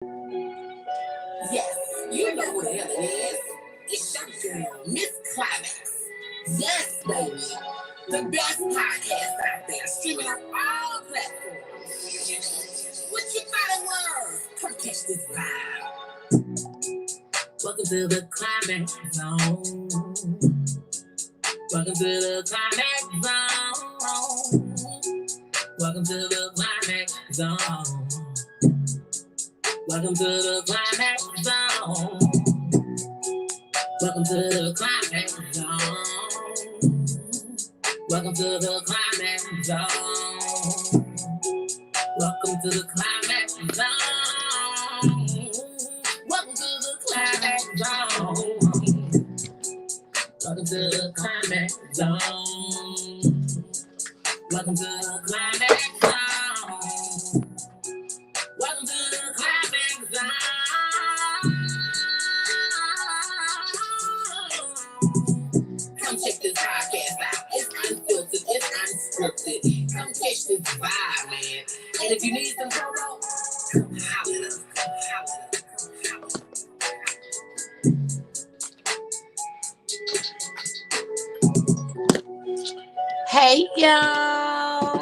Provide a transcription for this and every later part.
Yes, you know what the hell it is. It's your girl, Miss Climax. Yes, baby. The best podcast out there, streaming on all platforms. What you thought it was? Come catch this vibe. Welcome to the Climax Zone. Welcome to the Climax Zone. Welcome to the Climax Zone. Welcome to the Climax Zone. Welcome to the Climax Zone. Welcome to the Climax Zone. Welcome to the Climax Zone. Welcome to the Climax Zone. Welcome to the Climax Zone. Welcome to the Climax Zone. Welcome to the Climax Zone. Come check this podcast out. It's unfiltered, it's unscripted. Come catch this vibe, man. And if you need some promo, come holler at us. Come holler at us. Come holler at us. Hey, y'all.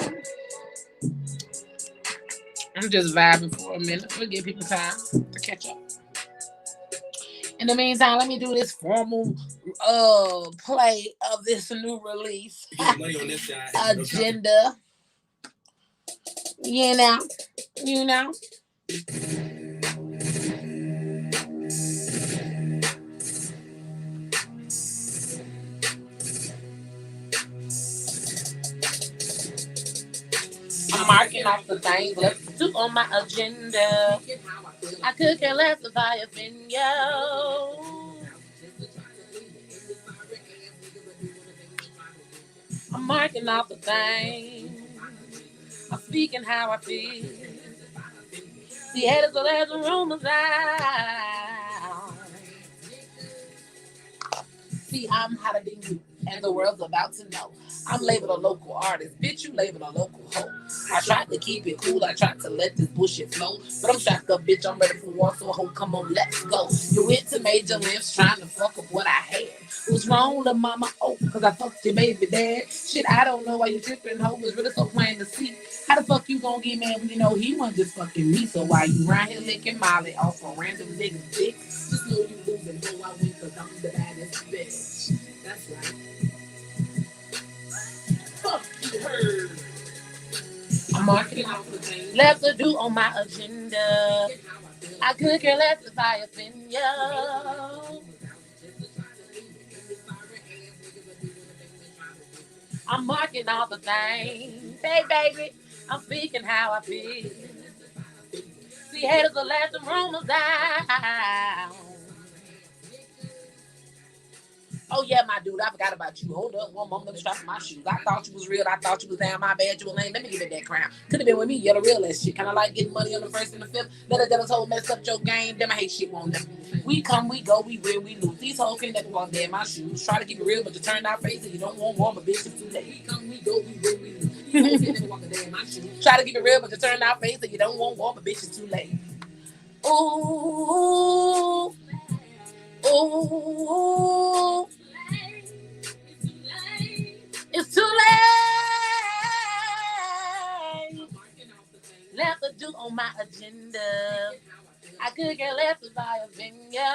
I'm just vibing for a minute. We'll give people time to catch up. In the meantime, let me do this formal play of this new release. Agenda. You know. I'm marking off the things left to do on my agenda. I could care less if I offend you. I'm marking off the things. I'm speaking how I feel. See, haters will let the rumors out. See, I'm hotter than you, and the world's about to know. I'm labeled a local artist. Bitch, you labeled a local hoe. I tried to keep it cool. I tried to let this bullshit flow. But I'm shocked up, bitch. I'm ready for war, so hoe, come on, let's go. You went to major lifts trying to fuck up what I had. What's wrong, little mama? Oh, because I fucked your baby dad. Shit, I don't know why you tripping, hoe. It's really so plain to see. How the fuck you gonna get mad when you know he wasn't just fucking me? So why you around here licking Molly off a random nigga's dick? Just know you losing, know I win because I'm the baddest bitch. That's right. Fuck you heard. I'm marking out the things left to do on my agenda. I could care less if I offend you. I'm marking all the things. Hey, baby, I'm speaking how I feel. See, haters will let the rumors down. Oh, yeah, my dude, I forgot about you. Hold up one moment, let me strap my shoes. I thought you was real. I thought you was down. My bad, you were lame. Let me give it that crown. Could have been with me. You're the real ass shit. Kind of like getting money on the first and the fifth. Let us whole mess up your game. Damn, I hate shit won't them. We come, we go, we win, we lose. These hoes can never walk dead my shoes. Try to keep it real, but you turn our face and you don't want warm, but bitch, it's too late. We come, we go, we win, we lose. These hoes can never walk a day in my shoes. Try to keep it real, but you turn our face and you don't want warm, but bitch, it's too late. Ooh, ooh. It's too late. Left to do on my agenda. I could get left if I offend you.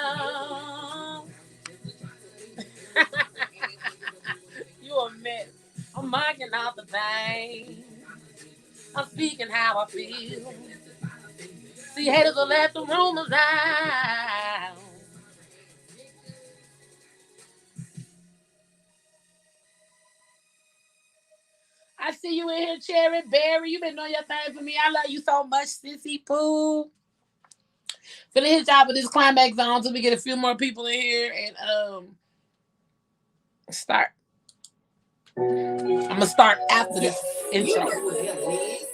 You a mess. I'm marking out the things. I'm speaking how I feel. See, haters will let the rumors out. I see you in here, Cherry Berry. You been doing your thing for me. I love you so much, Sissy Pooh. Finna hit y'all with this climax on until we get a few more people in here and start. I'm gonna start after this intro. You know what the hell it is.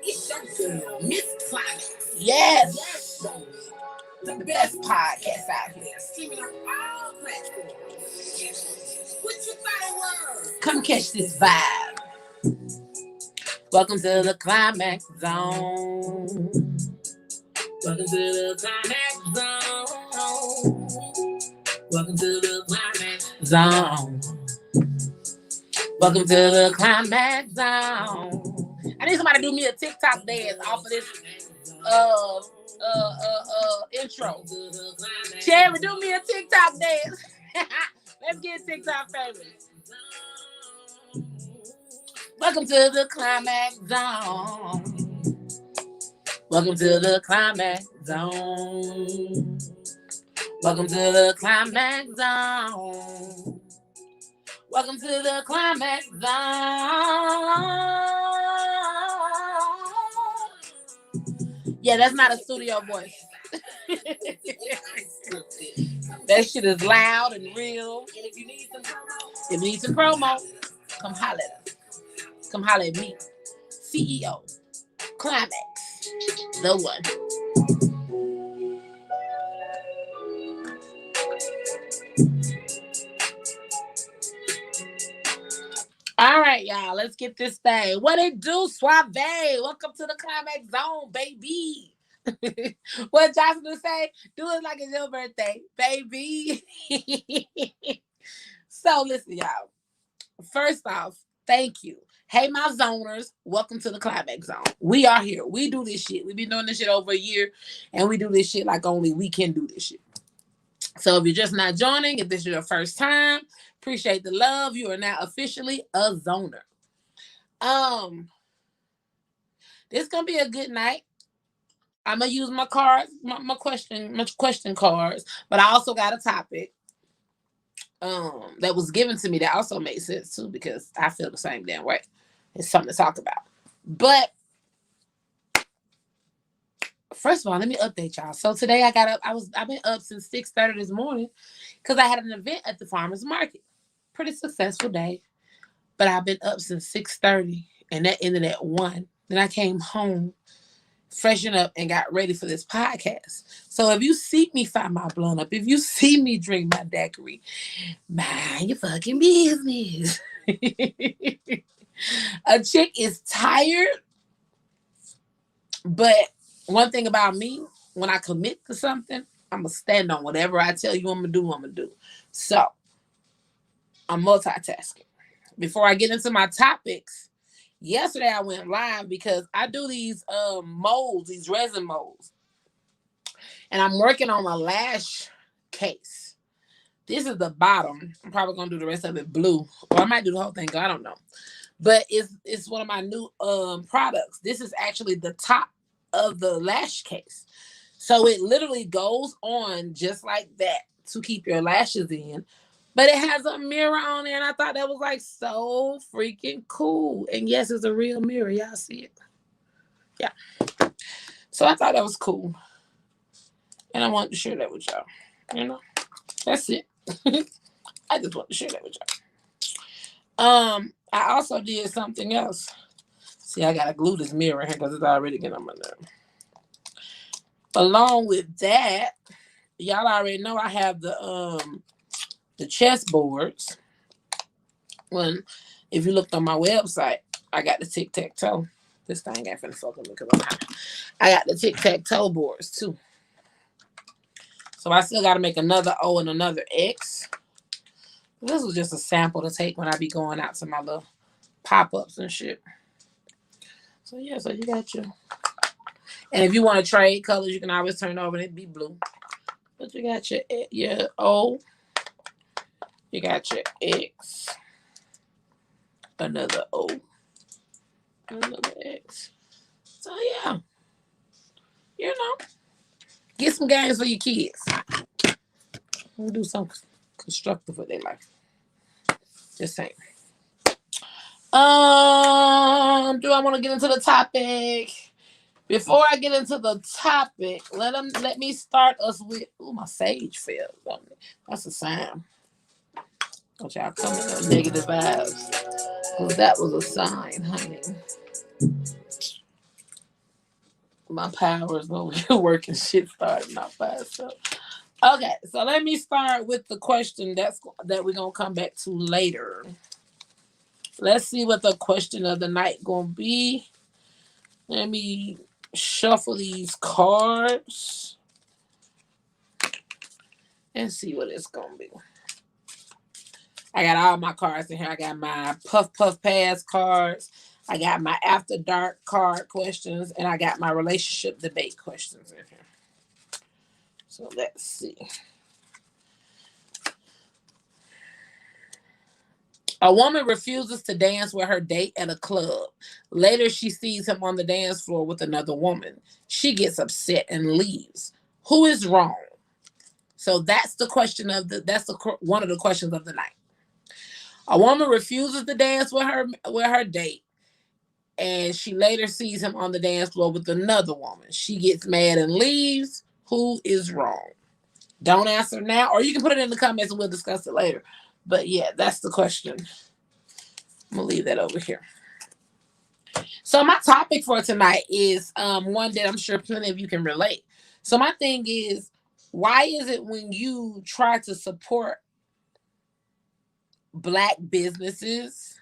It's your girl, Miss Climax. Yes. The best podcast out here. Streaming on all platforms. What you thought it was? Come catch this vibe. Welcome to the Climax Zone. Welcome to the climax zone. Welcome to the climax zone. Welcome to the climax zone. I need somebody to do me a TikTok dance off of this intro. Cherry, do me a TikTok dance. Let's get TikTok famous. Welcome to the climax zone. Welcome to the climax zone. Welcome to the climax zone. Welcome to the climax zone. Yeah, that's not a studio voice. That shit is loud and real. And if you need some promo, come holler at us. Come holler at me. CEO. Climax. The one. All right, y'all. Let's get this thing. What it do, Suave? Welcome to the climax zone, baby. What Johnson would say? Do it like it's your birthday, baby. So listen, y'all. First off, thank you. Hey, my zoners, welcome to the climax zone. We are here. We do this shit. We've been doing this shit over a year, and we do this shit like only we can do this shit. So if you're just not joining, if this is your first time, appreciate the love. You are now officially a zoner. This is gonna be a good night. I'm gonna use my cards, my question cards, but I also got a topic that was given to me that also makes sense too, because I feel the same damn way. It's something to talk about. But first of all, let me update y'all. So today I got up. I've been up since 6:30 this morning because I had an event at the farmers market. Pretty successful day, but I've been up since 6:30, and that ended at 1. Then I came home, freshened up, and got ready for this podcast. So if you see me fire my blunt up, if you see me drink my daiquiri, mind your fucking business. A chick is tired, but one thing about me, when I commit to something, I'm going to stand on whatever I tell you I'm going to do. So, I'm multitasking. Before I get into my topics, yesterday I went live because I do these molds, these resin molds. And I'm working on a lash case. This is the bottom. I'm probably going to do the rest of it blue. Or I might do the whole thing. I don't know. But it's one of my new products. This is actually the top of the lash case. So it literally goes on just like that to keep your lashes in. But it has a mirror on there, and I thought that was like so freaking cool. And yes, it's a real mirror. Y'all see it? Yeah. So I thought that was cool. And I wanted to share that with y'all. You know? That's it. I just wanted to share that with y'all. I also did something else. See, I gotta glue this mirror here because it's already getting on my nerve. Along with that, y'all already know I have the chess boards. When if you looked on my website, I got the tic-tac-toe. This thing ain't finna fuck with me because I got the tic-tac-toe boards too. So I still gotta make another O and another X. This was just a sample to take when I be going out to my little pop-ups and shit. So yeah, so you got your, and if you want to trade colors, you can always turn it over and it be blue. But you got your O, you got your X, another O, another X. So yeah, you know, get some games for your kids. We'll do something constructive for their life. Just saying. Do I want to get into the topic? Before I get into the topic, let me start us with. Oh, my sage fell. That's a sign. Don't y'all come with no negative vibes, because that was a sign, honey. My powers over here working shit starting off by itself. Okay, so let me start with the question that we're gonna come back to later. Let's see what the question of the night gonna be. Let me shuffle these cards and see what it's gonna be. I got all my cards in here. I got my Puff Puff Pass cards. I got my After Dark card questions, and I got my relationship debate questions in here. So let's see. A woman refuses to dance with her date at a club. Later, she sees him on the dance floor with another woman. She gets upset and leaves. Who is wrong? So that's the question of one of the questions of the night. A woman refuses to dance with her date, and she later sees him on the dance floor with another woman. She gets mad and leaves. Who is wrong? Don't answer now, or you can put it in the comments and we'll discuss it later. But yeah, that's the question. I'm gonna leave that over here. So my topic for tonight is one that I'm sure plenty of you can relate. So my thing is, why is it when you try to support Black businesses,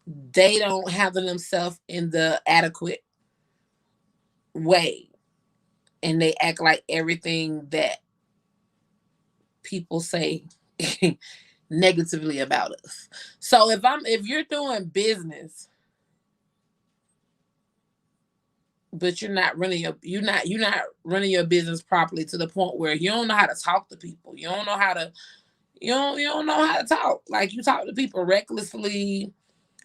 they don't handle themselves in the adequate way, and they act like everything that people say negatively about us? So if you're doing business, but you're not running your business properly to the point where you don't know how to talk to people, you don't know how to talk. Like, you talk to people recklessly,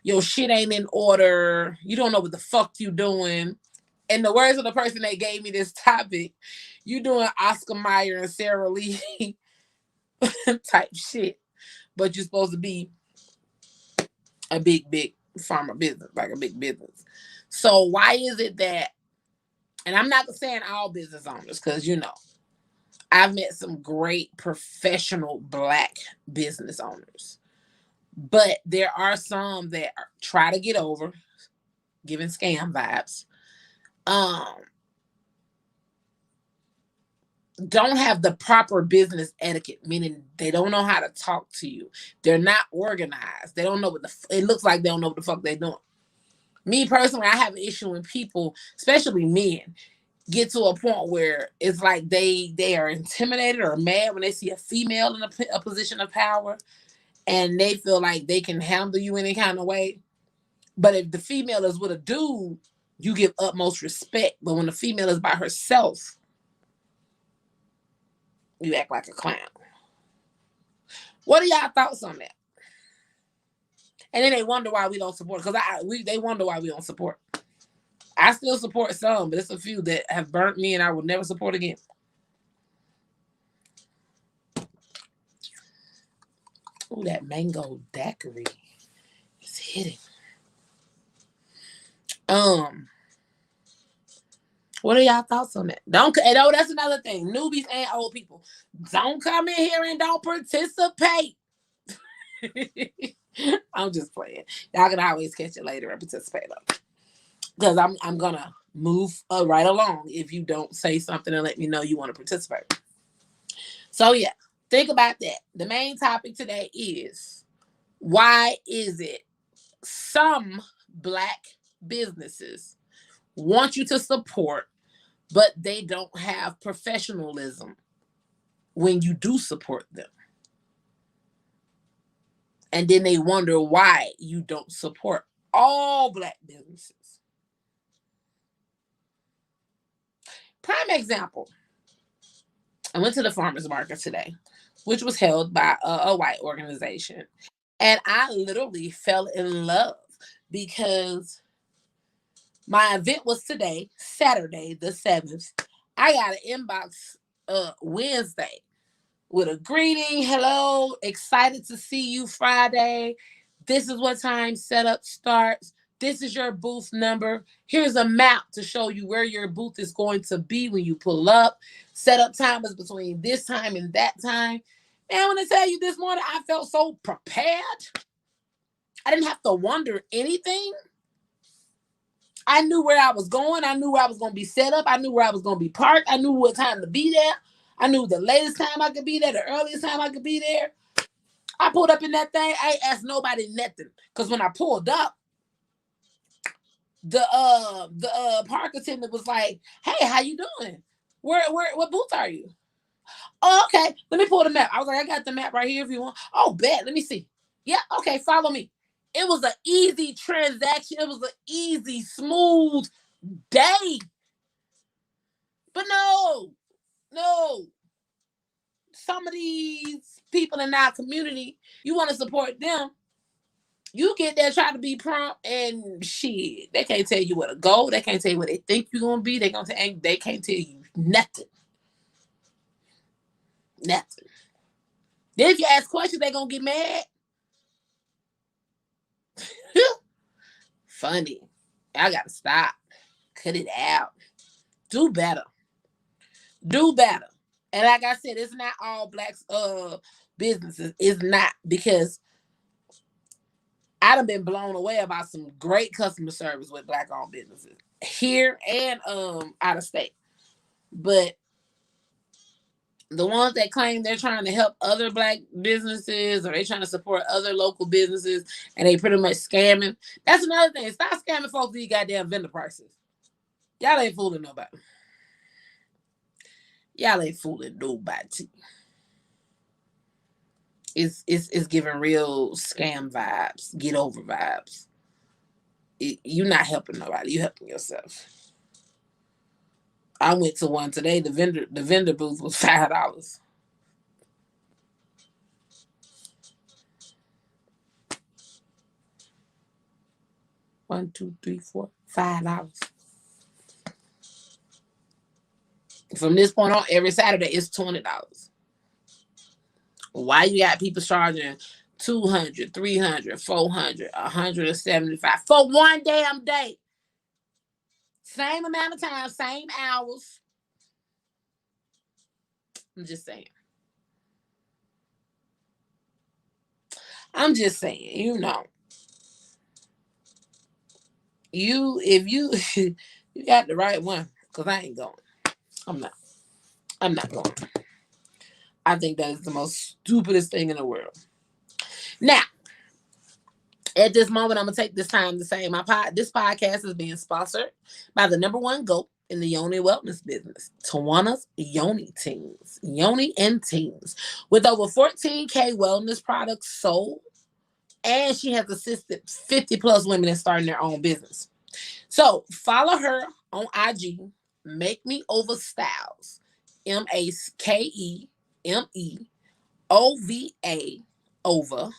your shit ain't in order, you don't know what the fuck you doing. In the words of the person that gave me this topic, you doing Oscar Mayer and Sarah Lee type shit, but you're supposed to be a big pharma business, like a big business. So why is it that, and I'm not saying all business owners, because I've met some great professional Black business owners, but there are some that try to get over, giving scam vibes, don't have the proper business etiquette, meaning they don't know how to talk to you. They're not organized. They don't know it looks like they don't know what the fuck they're doing. Me personally, I have an issue when people, especially men, get to a point where it's like they are intimidated or mad when they see a female in a position of power, and they feel like they can handle you any kind of way. But if the female is with a dude, you give utmost respect. But when the female is by herself, you act like a clown. What are y'all thoughts on that? And then they wonder why we don't support, because they wonder why we don't support. I still support some, but it's a few that have burnt me and I will never support again. Ooh, that mango daiquiri is hitting. What are y'all thoughts on that? That's another thing. Newbies and old people, don't come in here and don't participate. I'm just playing. Y'all can always catch it later and participate though, because I'm gonna move right along if you don't say something and let me know you want to participate. So yeah, think about that. The main topic today is, why is it some Black businesses want you to support, but they don't have professionalism when you do support them? And then they wonder why you don't support all Black businesses. Prime example, I went to the farmers market today, which was held by a white organization. And I literally fell in love because my event was today, Saturday, the 7th. I got an inbox Wednesday with a greeting. Hello, excited to see you Friday. This is what time setup starts. This is your booth number. Here's a map to show you where your booth is going to be when you pull up. Setup time is between this time and that time. Man, when I tell you this morning, I felt so prepared. I didn't have to wonder anything. I knew where I was going. I knew where I was going to be set up. I knew where I was going to be parked. I knew what time to be there. I knew the latest time I could be there, the earliest time I could be there. I pulled up in that thing. I ain't asked nobody nothing. Because when I pulled up, The park attendant was like, "Hey, how you doing? What booth are you?" "Oh, okay. Let me pull the map." I was like, "I got the map right here if you want." "Oh, bet. Let me see." "Yeah, okay, follow me." It was an easy transaction. It was an easy, smooth day. But no, no. Some of these people in our community, you want to support them. You get there, try to be prompt, and shit, they can't tell you where to go. They can't tell you where they think you're gonna be. They can't tell you nothing. Nothing. Then if you ask questions, they gonna get mad. Funny. I gotta stop. Cut it out. Do better. Do better. And like I said, it's not all black businesses. It's not, because I done been blown away about some great customer service with black owned businesses here and out of state. But the ones that claim they're trying to help other black businesses, or they trying to support other local businesses, and they pretty much scamming. That's another thing. Stop scamming folks these goddamn vendor prices. Y'all ain't fooling nobody. Y'all ain't fooling nobody. It's giving real scam vibes, get over vibes. You're not helping nobody. You helping yourself. I went to one today. The vendor booth was $5. One, two, three, four, $5. From this point on, every Saturday it's $20. Why you got people charging 200, 300, 400, 175 for one damn day? Same amount of time, same hours. I'm just saying. I'm just saying, if you you got the right one, because I ain't going. I'm not going. I think that is the most stupidest thing in the world. Now, at this moment, I'm gonna take this time to say this podcast is being sponsored by the number one GOAT in the Yoni wellness business, Tawana's Yoni Teams. Yoni and Teams. With over 14K wellness products sold, and she has assisted 50 plus women in starting their own business. So follow her on IG, Make Me Over Styles, MakeMeOva over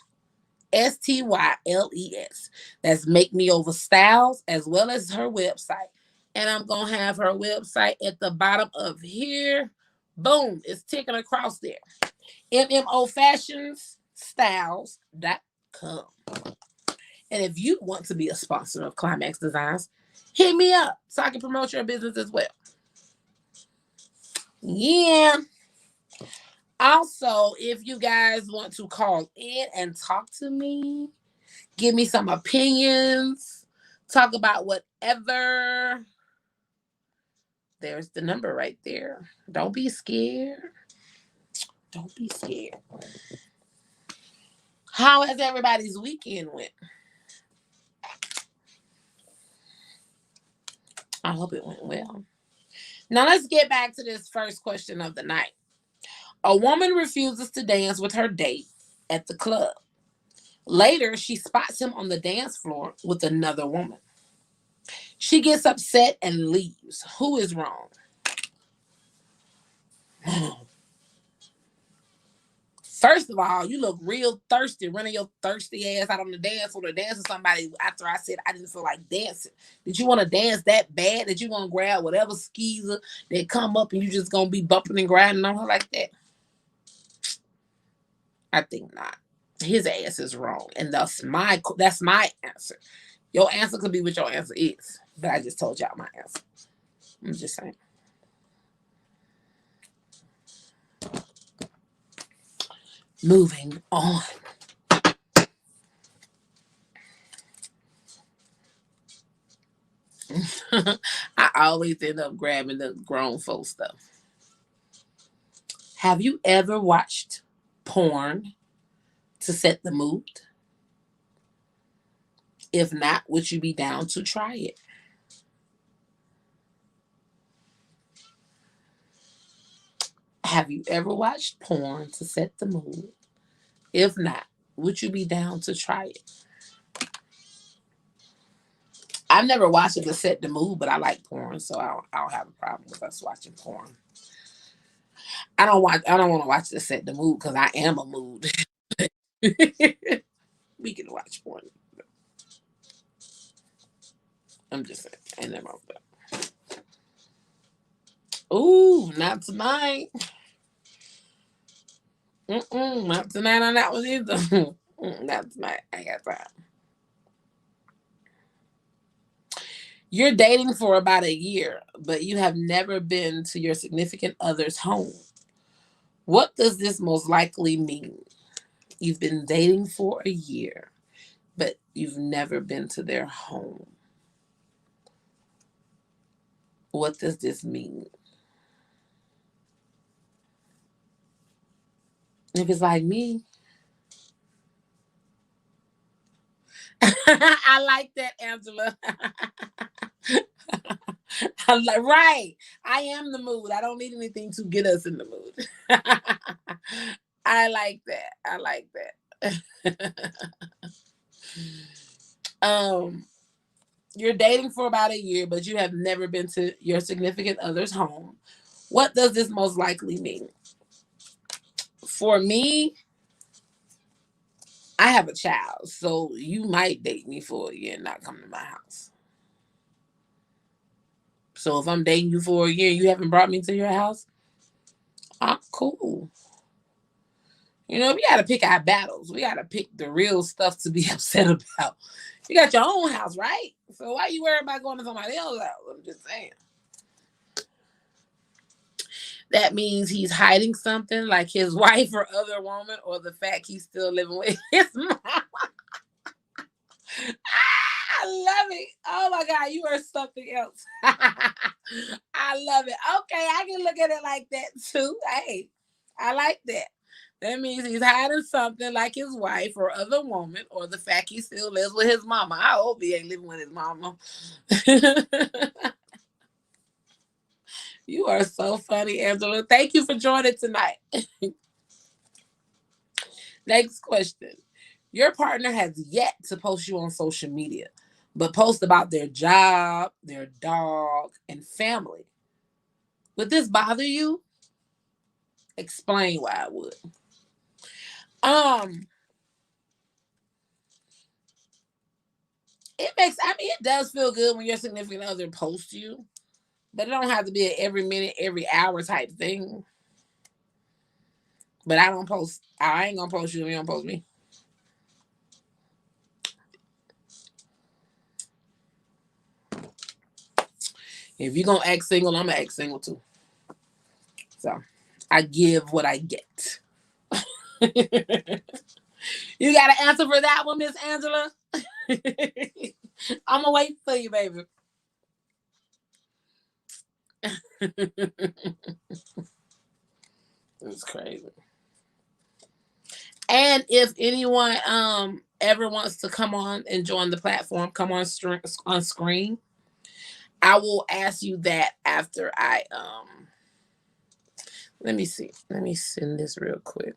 STYLES. That's Make Me Over Styles, as well as her website. And I'm going to have her website at the bottom of here. Boom, it's ticking across there. MMOFashionsStyles.com. And if you want to be a sponsor of Climax Designs, hit me up so I can promote your business as well. Yeah. Also, if you guys want to call in and talk to me, give me some opinions, talk about whatever, there's the number right there. Don't be scared. Don't be scared. How has everybody's weekend went? I hope it went well. Now let's get back to this first question of the night. A woman refuses to dance with her date at the club. Later, she spots him on the dance floor with another woman. She gets upset and leaves. Who is wrong? First of all, you look real thirsty, running your thirsty ass out on the dance floor to dance with somebody after I said I didn't feel like dancing. Did you want to dance that bad that you want to grab whatever skeezer that come up and you just going to be bumping and grinding on her like that? I think not. His ass is wrong. And that's my answer. Your answer could be what your answer is. But I just told y'all my answer. I'm just saying. Moving on. I always end up grabbing the grown folk stuff. Have you ever watched porn to set the mood? If not, would you be down to try it? Have you ever watched porn to set the mood? If not, would you be down to try it? I've never watched it to set the mood, but I like porn, so I don't have a problem with us watching porn. I don't want to watch to set the mood because I am a mood. We can watch porn. I'm just saying. Ain't nothing wrong with that. Ooh, not tonight. Not tonight on that one either. Not tonight. I got time. You're dating for about a year, but you have never been to your significant other's home. What does this most likely mean? You've been dating for a year, but you've never been to their home. What does this mean? If it's like me, I like that, Angela. I'm like, right. I am the mood. I don't need anything to get us in the mood. I like that. I like that. um, you're dating for about a year, but you have never been to your significant other's home. What does this most likely mean? For me, I have a child, so you might date me for a year and not come to my house. So if I'm dating you for a year, you haven't brought me to your house, I'm cool. You know, we got to pick our battles. We got to pick the real stuff to be upset about. You got your own house, right? So why you worried about going to somebody else's house? I'm just saying. That means he's hiding something like his wife or other woman or the fact he's still living with his mom. I love it. Oh my God, you are something else. I love it. Okay, I can look at it like that too. Hey, I like that. That means he's hiding something like his wife or other woman or the fact he still lives with his mama. I hope he ain't living with his mama. You are so funny, Angela. Thank you for joining tonight. Next question. Your partner has yet to post you on social media, but post about their job, their dog, and family. Would this bother you? Explain why it would. Um, it does feel good when your significant other posts you, but it don't have to be an every minute, every hour type thing. But I don't post. I ain't gonna post you if you don't post me. If you're gonna act single, I'm gonna act single too. So I give what I get. You got an answer for that one, Miss Angela? I'm gonna wait for you, baby. It's crazy. And if anyone ever wants to come on and join the platform, come on screen. I will ask you that after I let me see. Let me send this real quick.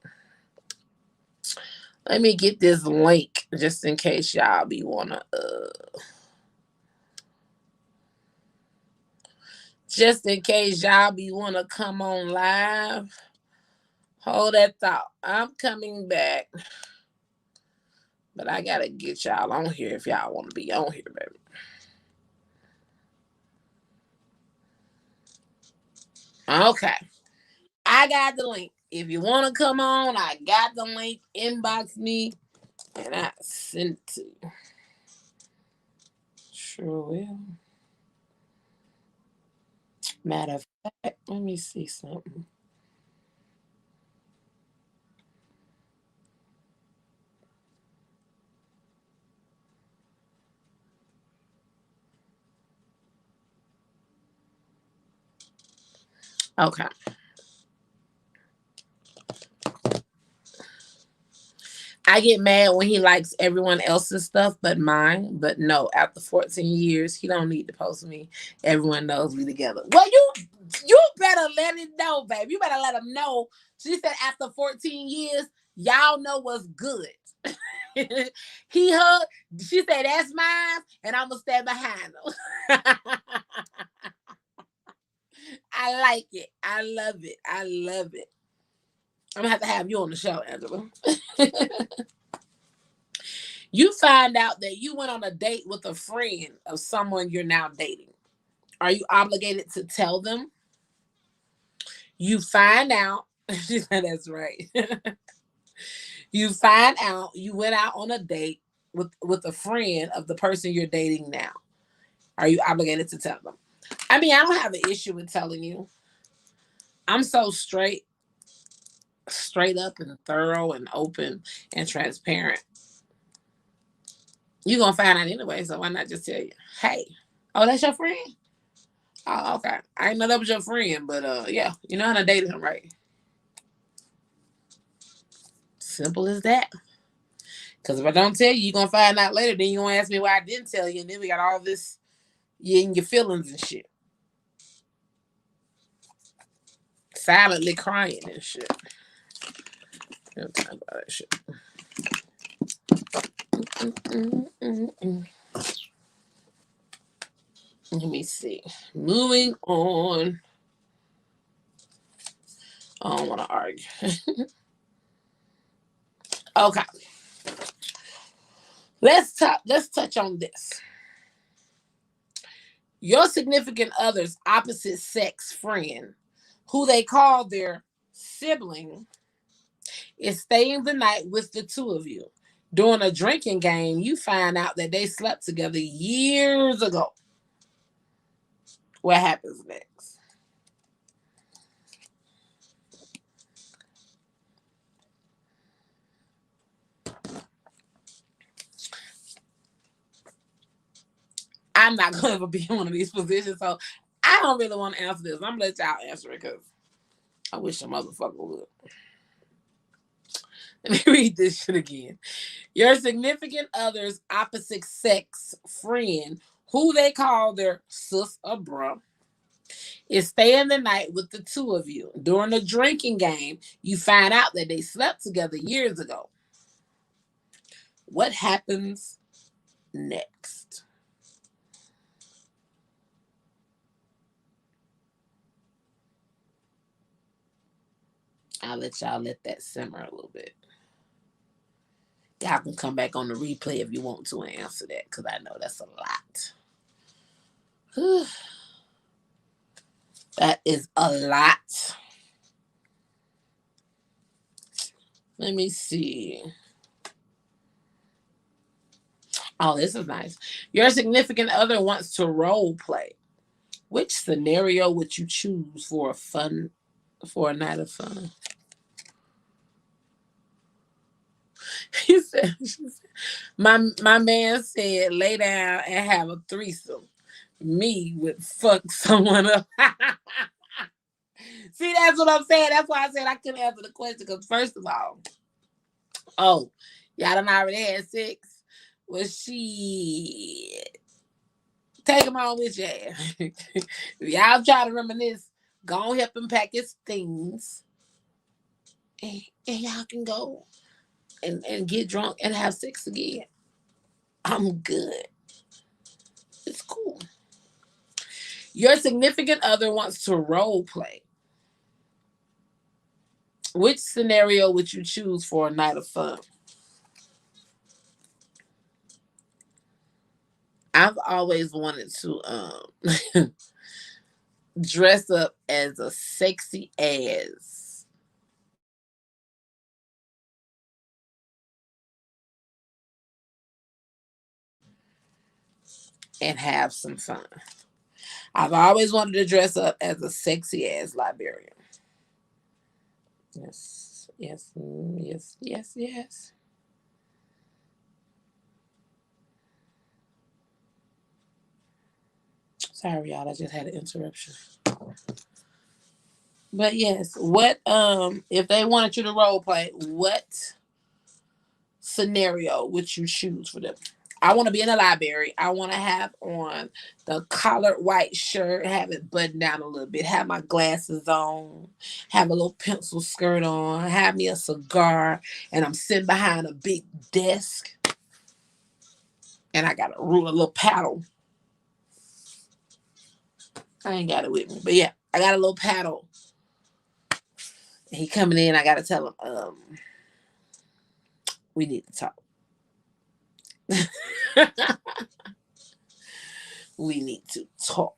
Let me get this link just in case y'all be wanna just in case y'all be wanna come on live. Hold that thought. I'm coming back. But I gotta get y'all on here if y'all want to be on here, baby. Okay. I got the link. If you want to come on, I got the link. Inbox me and I send it to you. Sure will. Matter of fact, let me see something. Okay. I get mad when he likes everyone else's stuff but mine. But no, after 14 years, he don't need to post me. Everyone knows we together. Well, you better let it know, babe. You better let him know. She said after 14 years, y'all know what's good. He hugged. She said that's mine, and I'm gonna stand behind him. I like it. I love it. I love it. I'm gonna have you on the show, Angela. You find out that you went on a date with a friend of someone you're now dating. Are you obligated to tell them? You find out. She said that's right. You find out you went out on a date with a friend of the person you're dating now. Are you obligated to tell them? I mean, I don't have an issue with telling you. I'm so straight up and thorough and open and transparent. You're gonna find out anyway, so why not just tell you? Hey, oh, that's your friend? Oh, okay. I didn't know that was your friend, but yeah, you know how to date him, right? Simple as that. Because if I don't tell you, you're gonna find out later. Then you're gonna ask me why I didn't tell you, and then we got all this in your feelings and shit. Silently crying and shit. Don't talk about that shit. Let me see. Moving on. I don't want to argue. Okay. Let's touch on this. Your significant other's opposite sex friend, who they call their sibling, is staying the night with the two of you. During a drinking game, you find out that they slept together years ago. What happens next? I'm not going to ever be in one of these positions, so I don't really want to answer this. I'm going to let y'all answer it because I wish a motherfucker would. Let me read this shit again. Your significant other's opposite sex friend, who they call their sis or bruh, is staying the night with the two of you. During the drinking game, you find out that they slept together years ago. What happens next? I'll let y'all let that simmer a little bit. Y'all can come back on the replay if you want to and answer that, because I know that's a lot. That is a lot. Let me see. Oh, this is nice. Your significant other wants to role play. Which scenario would you choose for a night of fun? She said, my man said, lay down and have a threesome. Me would fuck someone up. See, that's what I'm saying. That's why I said I couldn't answer the question. Because first of all, y'all done already had sex. Well, she take him on with you. Y'all try to reminisce. Go on, help him pack his things, and y'all can go and get drunk and have sex again. I'm good. It's cool. Your significant other wants to role play. Which scenario would you choose for a night of fun? I've always wanted to dress up as a sexy ass and have some fun. I've always wanted to dress up as a sexy ass librarian. Yes, yes, yes, yes, yes. Sorry, y'all. I just had an interruption. But yes, what if they wanted you to role play? What scenario would you choose for them? I want to be in the library. I want to have on the collared white shirt, have it buttoned down a little bit, have my glasses on, have a little pencil skirt on, have me a cigar, and I'm sitting behind a big desk, and I got a ruler, a little paddle. I ain't got it with me, but yeah, I got a little paddle. And he coming in, I gotta tell him, we need to talk. We need to talk.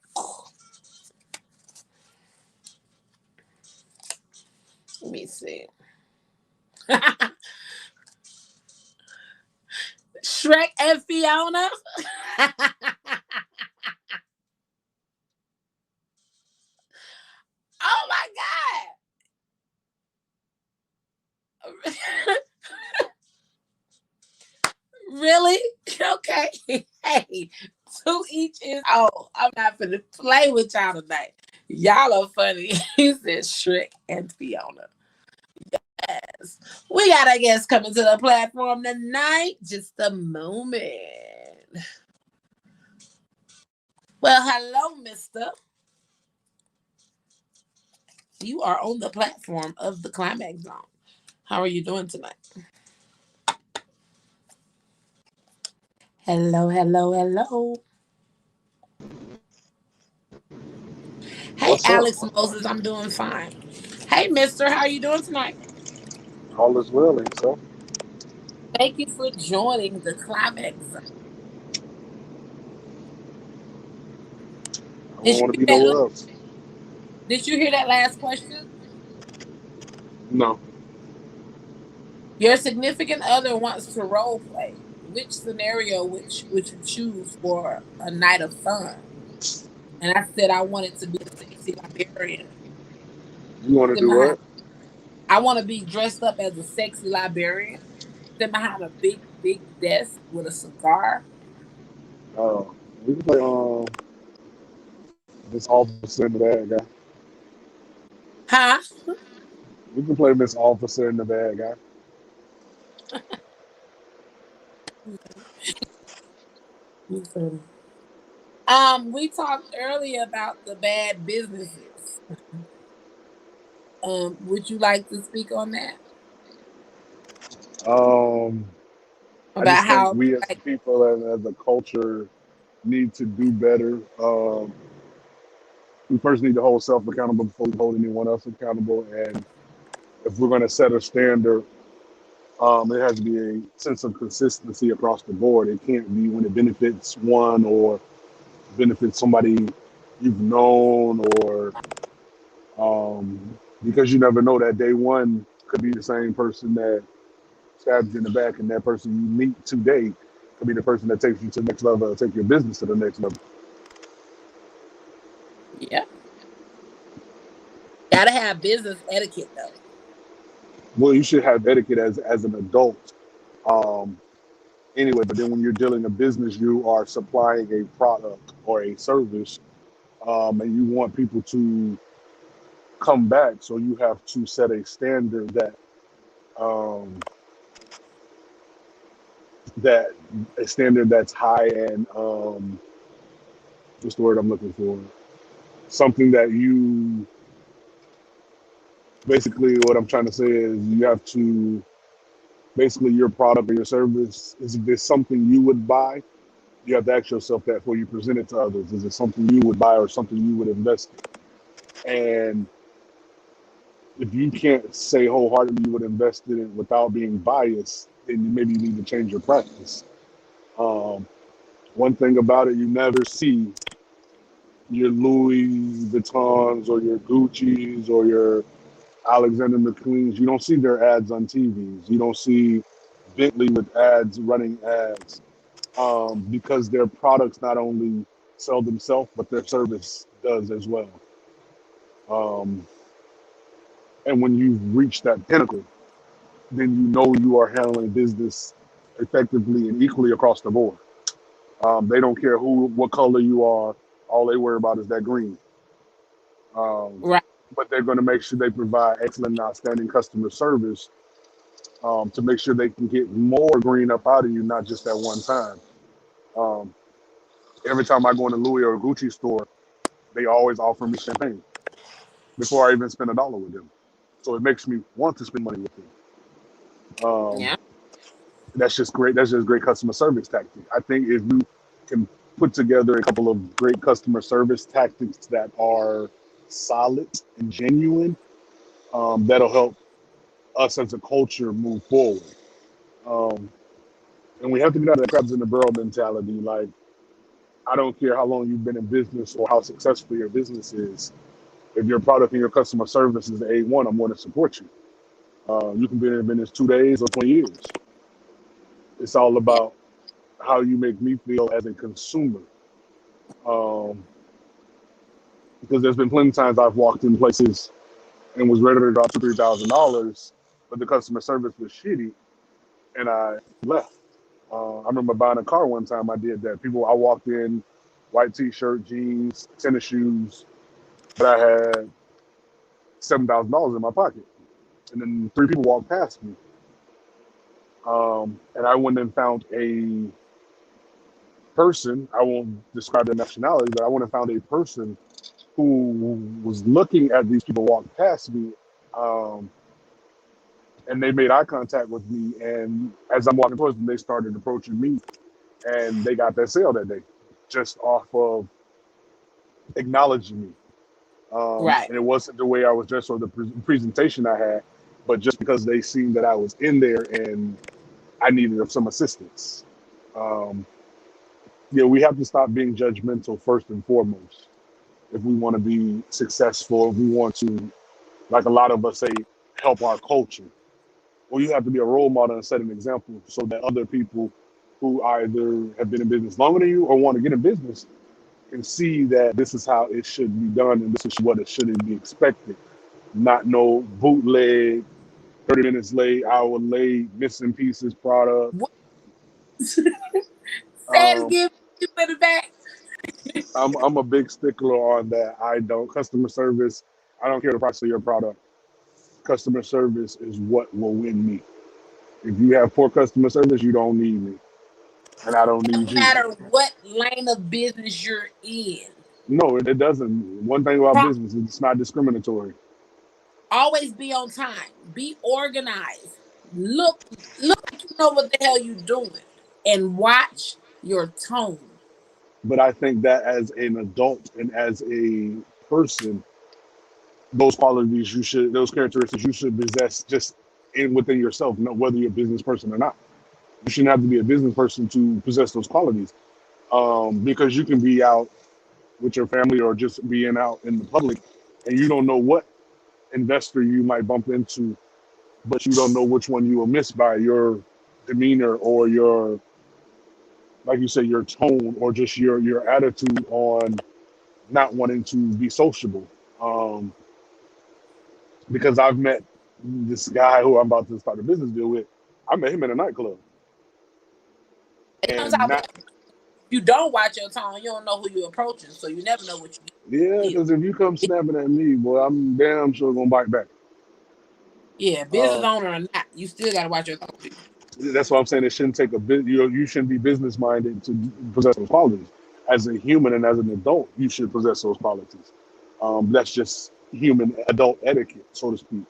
Let me see. Shrek and Fiona. Oh my God. Really? Okay. Hey, to each his own. I'm not gonna play with y'all tonight. Y'all are funny. He said Shrek and Fiona. Yes. We got a guest coming to the platform tonight. Just a moment. Well, hello, mister. You are on the platform of the Climax Zone. How are you doing tonight? Hello, hello, hello. Hey, What's up? Alex Moses, I'm doing fine. Hey, mister, how are you doing tonight? All is well, and so Thank you for joining the Climax Zone. I Did won't you want to hear be that? nowhere else. Did you hear that last question? No. Your significant other wants to role play. Which scenario would you choose for a night of fun? And I said I wanted to be a sexy librarian. You want to Sitting do behind, what? I want to be dressed up as a sexy librarian, sitting behind a big desk with a cigar. Uh, we can play Miss Officer and the Bad Guy. Huh? We can play Miss Officer and the Bad Guy. We talked earlier about the bad businesses. Would you like to speak on that? Um, I About just think how, we as a like, people and as a culture need to do better. We first need to hold self accountable before we hold anyone else accountable. And if we're going to set a standard, it has to be a sense of consistency across the board. It can't be when it benefits one or benefits somebody you've known or because you never know that day one could be the same person that stabs you in the back, and that person you meet today could be the person that takes you to the next level, or take your business to the next level. yeah, gotta have business etiquette though. Well, you should have etiquette as an adult, um, anyway. But then when you're dealing in business, you are supplying a product or a service, and you want people to come back, so you have to set a standard um, that a standard that's high and what's the word I'm looking for? Something that you basically what I'm trying to say is you have to basically your product or your service is this something you would buy? You have to ask yourself that before you present it to others. Is it something you would buy or something you would invest in? And if you can't say wholeheartedly you would invest in it without being biased, then maybe you need to change your practice. Um, One thing about it, you never see your Louis Vuittons or your Gucci's or your Alexander McQueen's. You don't see their ads on TVs. You don't see Bentley with ads running ads because their products not only sell themselves, but their service does as well. Um, and when you've reached that pinnacle, then you know you are handling business effectively and equally across the board. They don't care what color you are. All they worry about is that green. Um, Right. but they're going to make sure they provide excellent and outstanding customer service to make sure they can get more green up out of you, not just at one time. Um, every time I go in a Louis or a Gucci store, they always offer me champagne before I even spend $1 with them. So it makes me want to spend money with them. Yeah. That's just great. That's just great customer service tactic. I think if you can put together a couple of great customer service tactics that are solid and genuine, that'll help us as a culture move forward. Um, and we have to get out of that crabs in the barrel mentality. Like, I don't care how long you've been in business or how successful your business is. If your product and your customer service is A1, I'm going to support you. You can be in business 2 days or 20 years. It's all Yeah. about how you make me feel as a consumer. Um, because there's been plenty of times I've walked in places and was ready to drop $2,000, $3,000, but the customer service was shitty, and I left. I remember buying a car one time. I did that. I walked in, white T-shirt, jeans, tennis shoes, but I had $7,000 in my pocket, and then 3 people walked past me, and I went and found a person. I won't describe their nationality, but I went and found a person who was looking at these people walk past me, um, and they made eye contact with me. And as I'm walking towards them, they started approaching me, and they got that sale that day, just off of acknowledging me. Right. And it wasn't the way I was dressed or the presentation I had, but just because they seen that I was in there and I needed some assistance. Um, yeah, we have to stop being judgmental first and foremost if we want to be successful. If we want to, like a lot of us say, help our culture. Well, you have to be a role model and set an example so that other people who either have been in business longer than you or want to get in business can see that this is how it should be done and this is what it should be expected. Not no bootleg, 30 minutes late, hour late, missing pieces product. What? Sad Um, give you in the back. I'm a big stickler on that. I don't customer service. I don't care the price of your product. Customer service is what will win me. If you have poor customer service, you don't need me, and I don't No need you. matter what lane of business you're in. No, it doesn't. One thing about Pro- business is it's not discriminatory. Always be on time. Be organized. Look like you know what the hell you're doing. And watch your tone. But I think that as an adult and as a person, those qualities those characteristics you should possess just within yourself, whether you're a business person or not. You shouldn't have to be a business person to possess those qualities, because you can be out with your family or just being out in the public, and you don't know what investor you might bump into, but you don't know which one you will miss by your demeanor or your, like you say, your tone or just your attitude on not wanting to be sociable. Um, because I've met this guy who I'm about to start a business deal with. I met him in a nightclub, and Sometimes not you don't watch your tone, you don't know who you're approaching, so you never know what yeah, you because if you come get. snapping at me, boy, I'm damn sure gonna bite back. Yeah, business Uh, owner or not, you still gotta watch your tone. that's why I'm saying it shouldn't take a bit. You shouldn't be business minded to possess those qualities. As a human and as an adult, you should possess those qualities. That's just human adult etiquette, so to speak.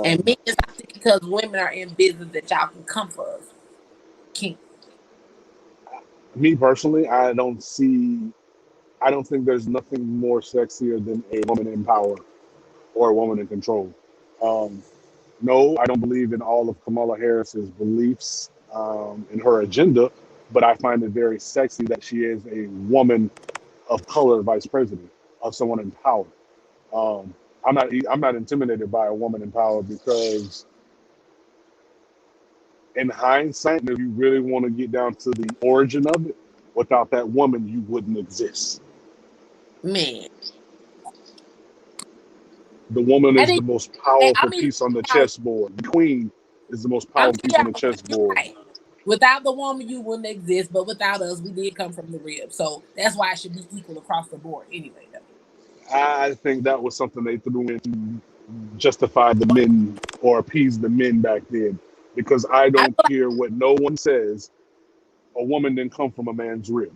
And Um, me, it's not because women are in business that y'all can come for us. King. Me personally, I don't think there's nothing more sexier than a woman in power or a woman in control. Um, no, I don't believe in all of Kamala Harris's beliefs and her agenda, but I find it very sexy that she is a woman of color vice president, of someone in power. Um, I'm not intimidated by a woman in power because in hindsight, if you really want to get down to the origin of it, without that woman, you wouldn't exist. Man. The woman I is think the most I'm powerful even piece on the out. chessboard. The queen is the most I'm powerful piece on the out. You're chessboard. right. Without the woman, you wouldn't exist, but without us, we did come from the rib. So that's why it should be equal across the board anyway, though. I think that was something they threw in to justify the men or appease the men back then because I I don't feel like, care what no one says. A woman didn't come from a man's rib.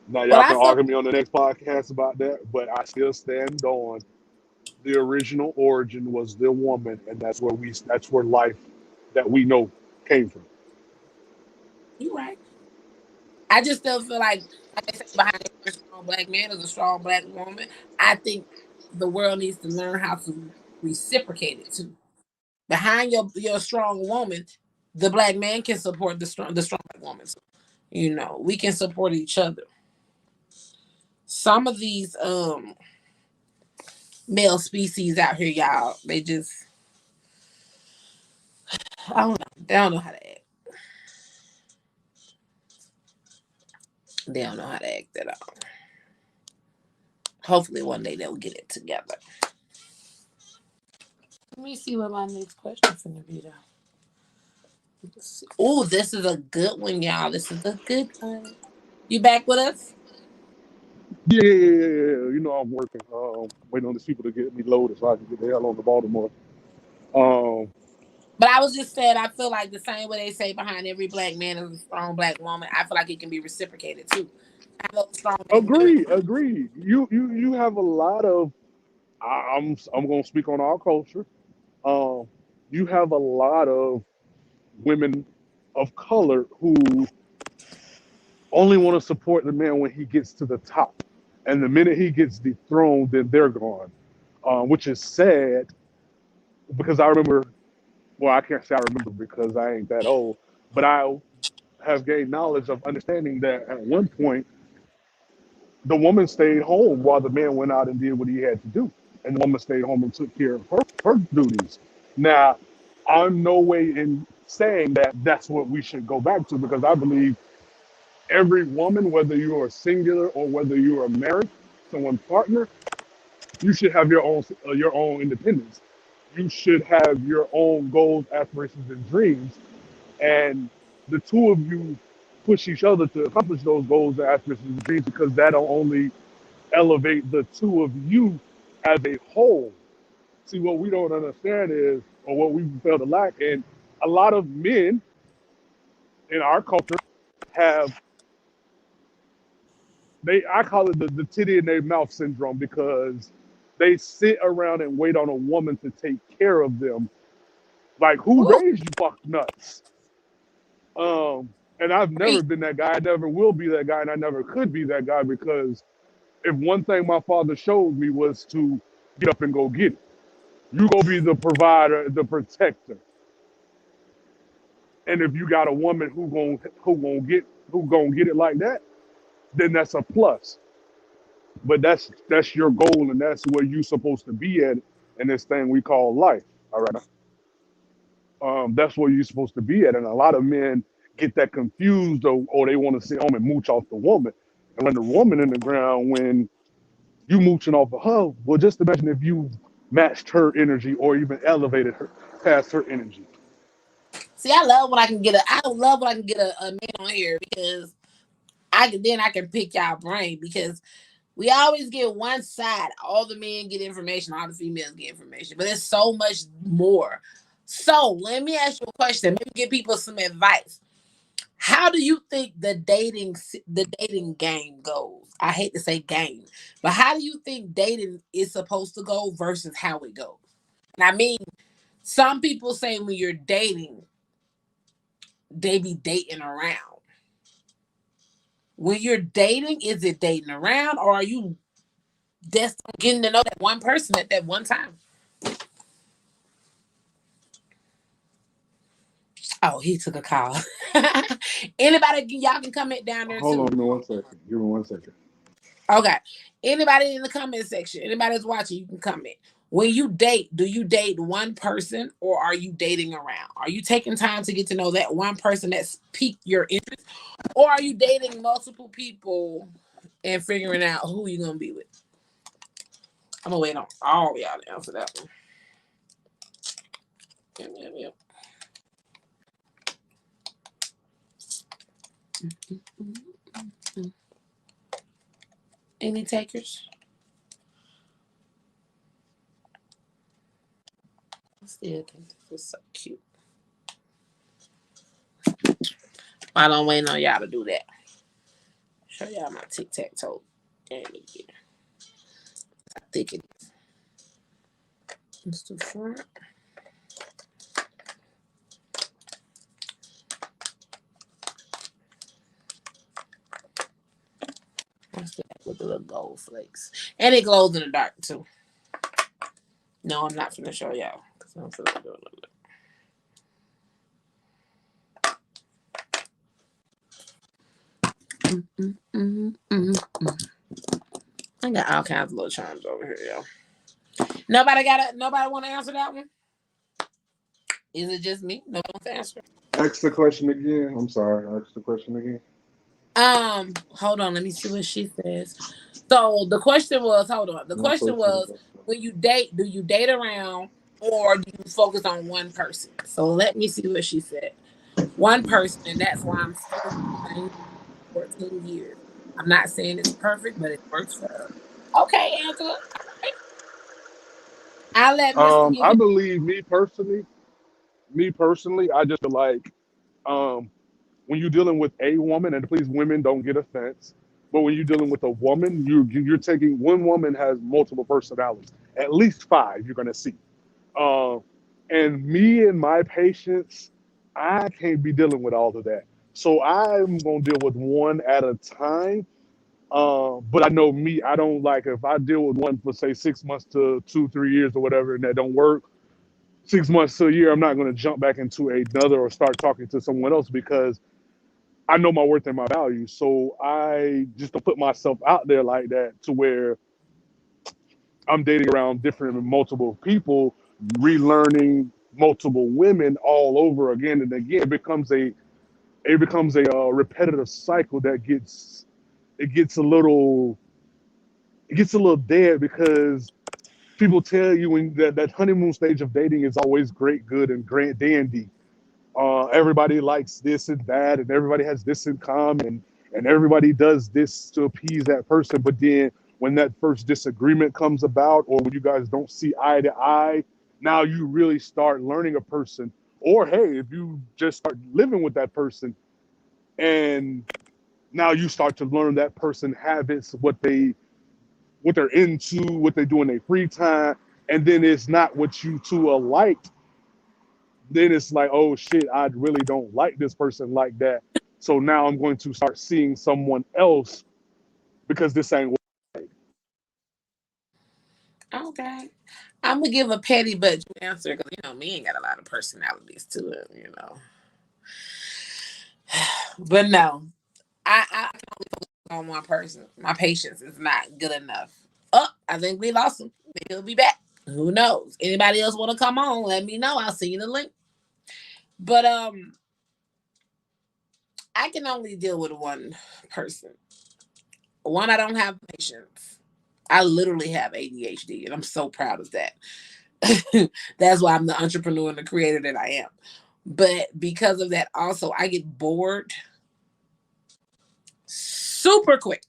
Now well, y'all I can feel argue me on the next podcast about that, but I still stand on the original origin was the woman, and that's where life that we know came from. you're right. I just still feel like I say, behind every strong black man is a strong black woman. I think the world needs to learn how to reciprocate it too. Behind your strong woman, the black man can support the strong black woman. So, we can support each other. Some of these male species out here, y'all, they just I don't know. They don't know how to act. They don't know how to act at all. Hopefully one day they'll get it together. Let me see what my next question's gonna be though. Oh, this is a good one, y'all. This is a good one. You back with us? Yeah, yeah, yeah, yeah. You know I'm working, waiting on these people to get me loaded so I can get the hell on to Baltimore. Um, But I was just saying, I feel like the same way they say behind every black man is a strong black woman, I feel like it can be reciprocated too. I know strong black women. agreed, agreed. You have a lot of. I'm gonna speak on our culture. Um, you have a lot of women of color who only want to support the man when he gets to the top, and the minute he gets dethroned, then they're gone, which is sad because I remember. Well, I can't say I remember because I ain't that old, but I have gained knowledge of understanding that at one point the woman stayed home while the man went out and did what he had to do, and the woman stayed home and took care of her duties. Now, I'm no way in saying that that's what we should go back to because I believe every woman, whether you are singular or whether you are married to one partner, you should have your own independence. You should have your own goals, aspirations, and dreams, and the two of you push each other to accomplish those goals, aspirations, and dreams because that'll only elevate the two of you as a whole. See, what we don't understand is, or what we fail to lack, and a lot of men in our culture have I call it the titty in their mouth syndrome because they sit around and wait on a woman to take care of them. Like, who Ooh, raised you fuck nuts? And I've never preach. been that guy. I never will be that guy, and I never could be that guy because if one thing my father showed me was to get up and go get it. You go be the provider, the protector. And if you got a woman who gonna get it like that, then that's a plus. But that's your goal, and that's where you're supposed to be at in this thing we call life. All right. That's where you're supposed to be at. And a lot of men get that confused or they want to sit home and mooch off the woman and run the woman in the ground when you mooching off of her. Well, just imagine if you matched her energy or even elevated her past her energy. See, I love when I can get a. I love when I can get a man on here because I can pick y'all brain because we always get one side. All the men get information, all the females get information, but there's so much more. So let me ask you a question. Maybe give people some advice. How do you think the dating game goes? I hate to say game, but how do you think dating is supposed to go versus how it goes? And I mean, some people say when you're dating, they be dating around. When you're dating, is it dating around or are you just getting to know that one person at that one time? Oh, he took a call. Anybody, y'all can comment down there Hold on, too. give me 1 second. Give me 1 second. Okay. Anybody in the comment section, anybody that's watching, you can comment. When you date, do you date one person or are you dating around? Are you taking time to get to know that one person that's piqued your interest? Or are you dating multiple people and figuring out who you're gonna be with? I'm gonna wait on all y'all to answer that one. Yep, yep, yep. Any takers? I still think this is so cute. While I'm waiting on y'all to do that. Show y'all my tic-tac-toe game again. I think it's the front. What's that with the little gold flakes? And it glows in the dark too. No, I'm not finna show y'all. Cause I'm finna do it. I got all kinds of little charms over here, yo. Nobody want to answer that one? Is it just me? Nobody wants to answer. Ask the question again. I'm sorry. Ask the question again. Hold on, let me see what she says. So the question was, hold on. The No question questions. was, when you date, do you date around or do you focus on one person? So let me see what she said. One person, and that's why I'm still in the same 14 years. I'm not saying it's perfect, but it works for her. Okay, Angela. I'll let Mr. give I it. believe me personally, I just feel like um, when you're dealing with a woman, and please, women don't get offense, but when you're dealing with a woman, you're taking one woman has multiple personalities, at least five you're gonna see. Uh, and me and my patience, I can't be dealing with all of that. So I'm gonna deal with one at a time. But I know me, I don't like if I deal with one for say 6 months to 2, 3 years or whatever, and that don't work. 6 months to a year, I'm not going to jump back into another or start talking to someone else because I know my worth and my value. So I just don't put myself out there like that to where I'm dating around different multiple people, relearning multiple women all over again and again. It becomes a repetitive cycle that gets a little dead because people tell you when that honeymoon stage of dating is always great, good, and grand dandy. Everybody likes this and that, and everybody has this in common, and everybody does this to appease that person. But then when that first disagreement comes about, or when you guys don't see eye to eye, now you really start learning a person. Or hey, if you just start living with that person, and now you start to learn that person habits, what they're into, what they do in their free time, and then it's not what you two are like, then it's like, oh shit, I really don't like this person like that. So now I'm going to start seeing someone else because this ain't. Okay. I'm gonna give a petty but true answer because me ain't got a lot of personalities to it. But no, I can only focus on one person. My patience is not good enough. Oh, I think we lost him. Maybe he'll be back. Who knows? Anybody else want to come on? Let me know. I'll send you the link. But I can only deal with one person. One, I don't have patience. I literally have ADHD, and I'm so proud of that. That's why I'm the entrepreneur and the creator that I am. But because of that, also, I get bored super quick.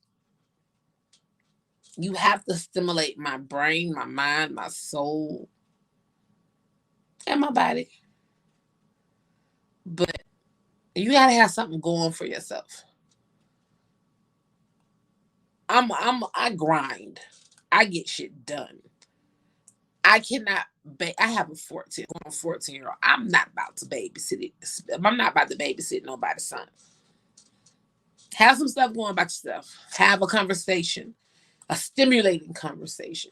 You have to stimulate my brain, my mind, my soul, and my body. But you gotta have something going for yourself. I grind. I get shit done. I cannot. I have a 14-year-old. I'm not about to babysit it. I'm not about to babysit nobody's son. Have some stuff going about yourself. Have a conversation, a stimulating conversation.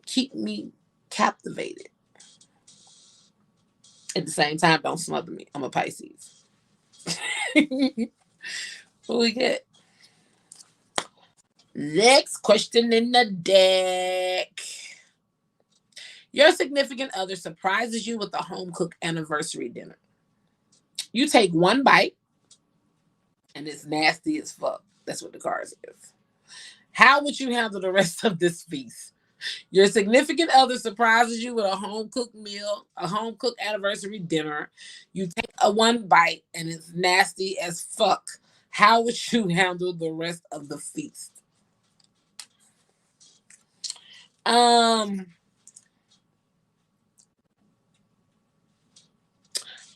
Keep me captivated. At the same time, don't smother me. I'm a Pisces. What we get? Next question in the deck. Your significant other surprises you with a home cooked anniversary dinner. You take one bite and it's nasty as fuck. That's what the card says. How would you handle the rest of this feast? Your significant other surprises you with a home cooked meal, a home cooked anniversary dinner. You take a one bite and it's nasty as fuck. How would you handle the rest of the feast? Um,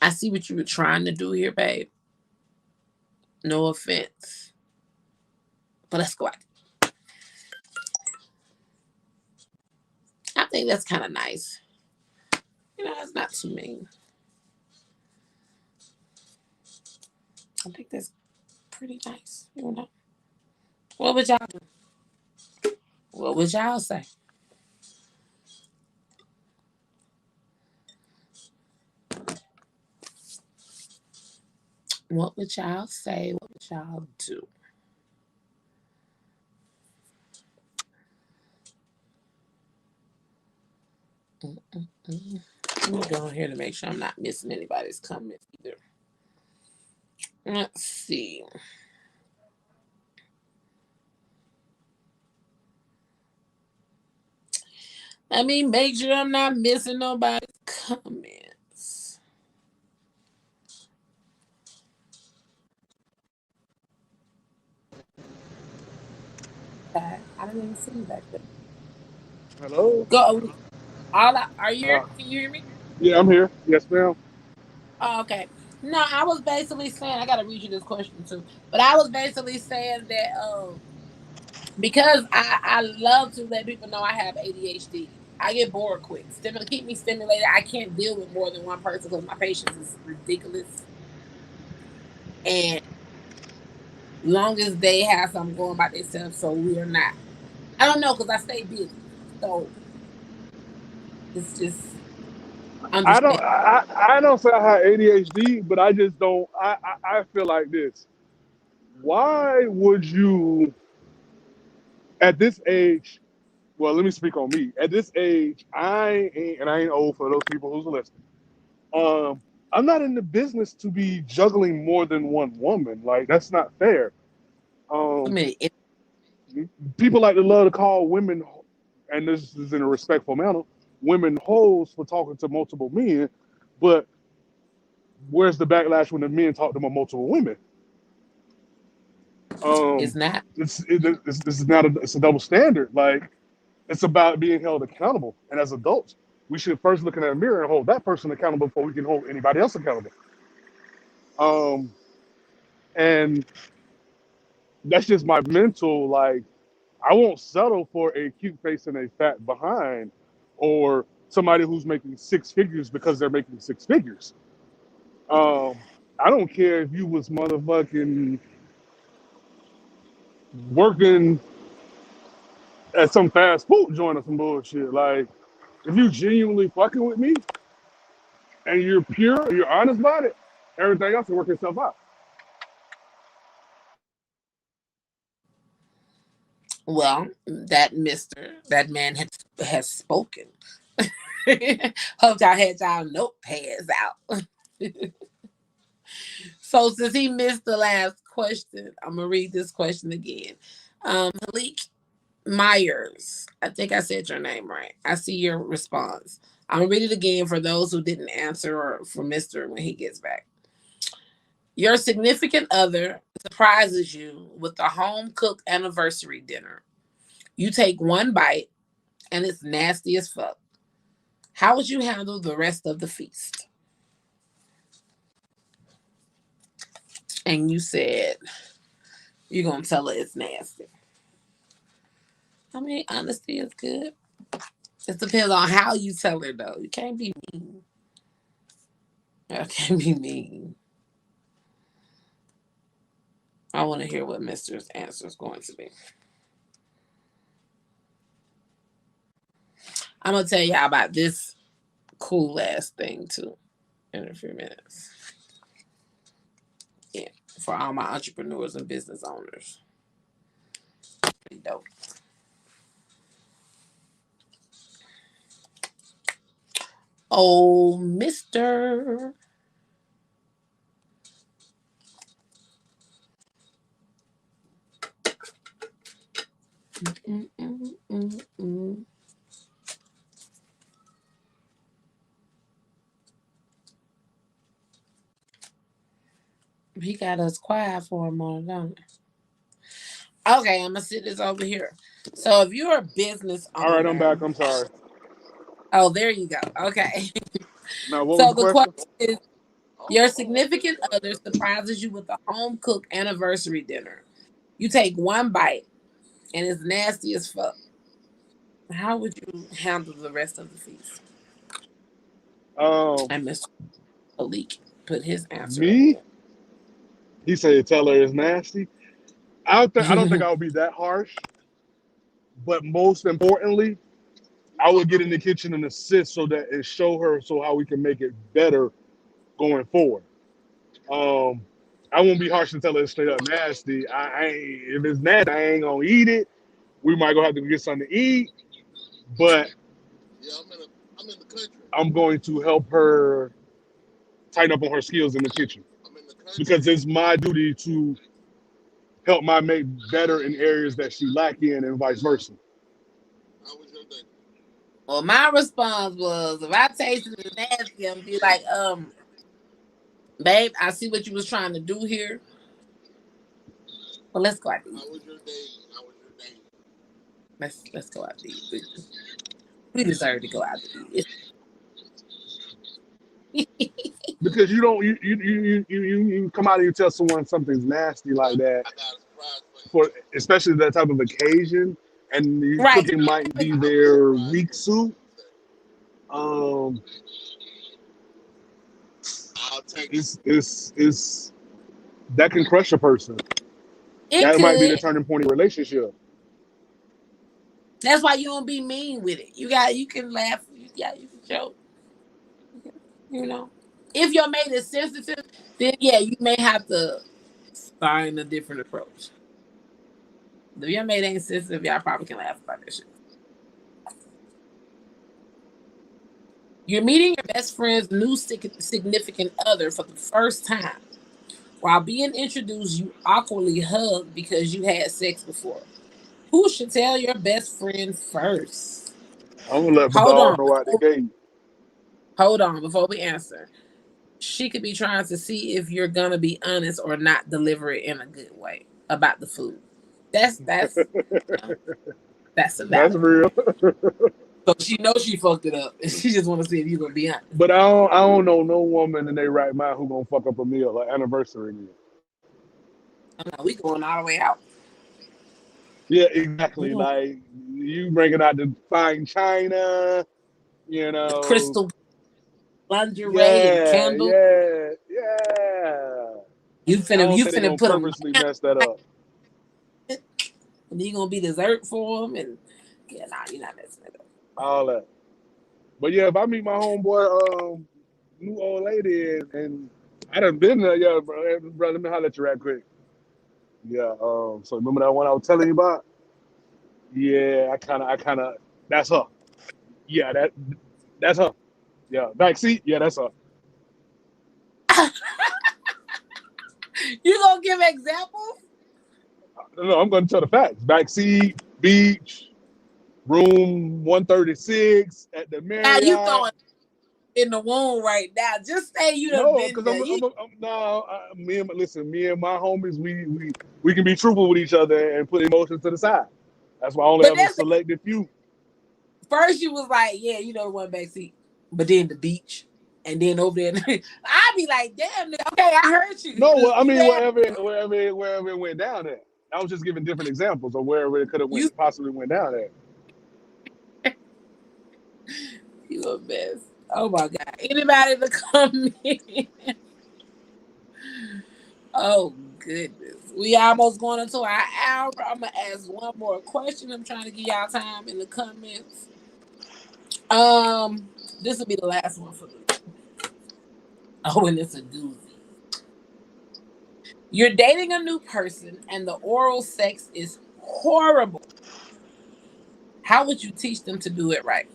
I see what you were trying to do here, babe. No offense. But let's go out. I think that's kind of nice. It's not too mean. I think that's pretty nice. What would y'all do? What would y'all say? What would y'all say? What would y'all do? Mm-mm-mm. Let me go here to make sure I'm not missing anybody's comment either. Let's see. Let me make sure I'm not missing nobody's comments. Okay. I didn't even see you back there. Hello. Go. Are you here? Can you hear me? Yeah, I'm here. Yes, ma'am. Oh, okay. No, I was basically saying I gotta read you this question too. But I was basically saying that because I love to let people know I have ADHD. I get bored quick. Keep me stimulated. I can't deal with more than one person because my patience is ridiculous. And long as they have something going by themselves, so we are not. I don't know because I stay busy. So it's just I don't. understand. I don't say I have ADHD, but I just don't. I feel like this. Why would you, at this age? Well, let me speak on me. At this age, I ain't old for those people who's listening. I'm not in the business to be juggling more than one woman. Like that's not fair. I Um, mean, People like to love to call women, and this is in a respectful manner, women hoes for talking to multiple men. But where's the backlash when the men talk to multiple women? it's Um, not. it's not it's a double standard. Like it's about being held accountable. And as adults, we should first look in the mirror and hold that person accountable before we can hold anybody else accountable. Um, and that's just my mental. Like I won't settle for a cute face and a fat behind, or somebody who's making six figures because they're making six figures. Um, I don't care if you was motherfucking working at some fast food joint or some bullshit. Like, if you genuinely fucking with me and you're pure, you're honest about it, everything else will work itself out. Well, that man has spoken. Hope y'all had y'all notepads out. So since he missed the last question, I'm gonna read this question again. Malik Myers, I think I said your name right. I see your response. I'm gonna read it again for those who didn't answer or for Mister when he gets back. Your significant other surprises you with a home cooked anniversary dinner. You take one bite and it's nasty as fuck. How would you handle the rest of the feast? And you said you're gonna tell her it's nasty. I mean, honesty is good. It depends on how you tell her, though. You can't be mean. You can't be mean. I want to hear what Mister's answer is going to be. I'm gonna tell y'all about this cool ass thing too in a few minutes. Yeah, for all my entrepreneurs and business owners. Pretty dope. Oh, Mister. Mm-mm-mm-mm. He got us quiet for a moment, don't he? Okay, I'm gonna sit this over here. So if you're a business All right, I'm back. owner, I'm sorry. oh, there you go. Okay. Now, what was So the the question? question is, Your significant other surprises you with a home cooked anniversary dinner. You take one bite and it's nasty as fuck. How would you handle the rest of the feast? Um, And Mr. Malik put his answer up me, he said, tell her it's nasty. I don't think there. I would be that harsh, but most importantly, I would get in the kitchen and assist so that and show her so how we can make it better going forward. Um, I won't be harsh and tell her it's straight up nasty. If it's nasty, I ain't gonna eat it. We might go have to get something to eat, but I'm going to help her tighten up on her skills in the kitchen because it's my duty to help my mate better in areas that she lack in and vice versa. Well, my response was, if I tasted it nasty, I'm be like, babe, I see what you was trying to do here. Well, let's go out to eat. Let's go out to eat. We deserve to go out to eat. Because you come out and you tell someone something's nasty like that for especially that type of occasion, and the Right. cooking might be their weak suit. Um, it's that can crush a person. It That might be the could. turning point in a relationship. That's why you don't be mean with it. You can laugh. Yeah, you can joke. You know, if your mate is sensitive, then yeah, you may have to find a different approach. If your mate ain't sensitive, y'all probably can laugh about that shit. You're meeting your best friend's new significant other for the first time. While being introduced, you awkwardly hug because you had sex before. Who should tell your best friend first? I'm gonna let my Hold dog on. know out the gate. Hold on before we answer. She could be trying to see if you're gonna be honest or not deliver it in a good way about the food. That's you know, that's a That's valid point. real. So she knows she fucked it up, and she just want to see if you're gonna be honest. But I don't know no woman in their right mind who gonna fuck up a meal, like anniversary meal. We going all the way out. Yeah, We exactly. going Like you bringing out the fine china, you the know. crystal lingerie and Yeah, candles. yeah, yeah. You I finna don't you think they're finna gonna put them, purposely mess that up. and you gonna be dessert for them, and yeah, nah, you're not messing it up. All that. But yeah, if I meet my homeboy, new old lady, and I done been there, yeah, bro. Hey, bro, let me holler at you right quick. Yeah. So remember that one I was telling you about? Yeah, I kind of. That's her. Yeah, that's her. Yeah, back seat. Yeah, that's her. You gonna give examples? No, I'm gonna tell the facts. Back seat, beach, room 136 at the Now you Marriott. throwing in the womb right now. Just say you done No, been because there. You, no. Me and my homies, we can be truthful with each other and put emotions to the side. That's why I only but have a that's selected few. first you was like, yeah, you know the one back seat, but then the beach, and then over there, I be like, damn, okay, I heard you. No, well, I You mean there? wherever it went down at. I was just giving different examples of wherever it could have You went possibly went down at. you a mess. Oh my god. Anybody to come in? Oh goodness. We almost going into our hour. I'm gonna ask one more question. I'm trying to give y'all time in the comments. This will be the last one for me. Oh, and it's a doozy. You're dating a new person and the oral sex is horrible. How would you teach them to do it right?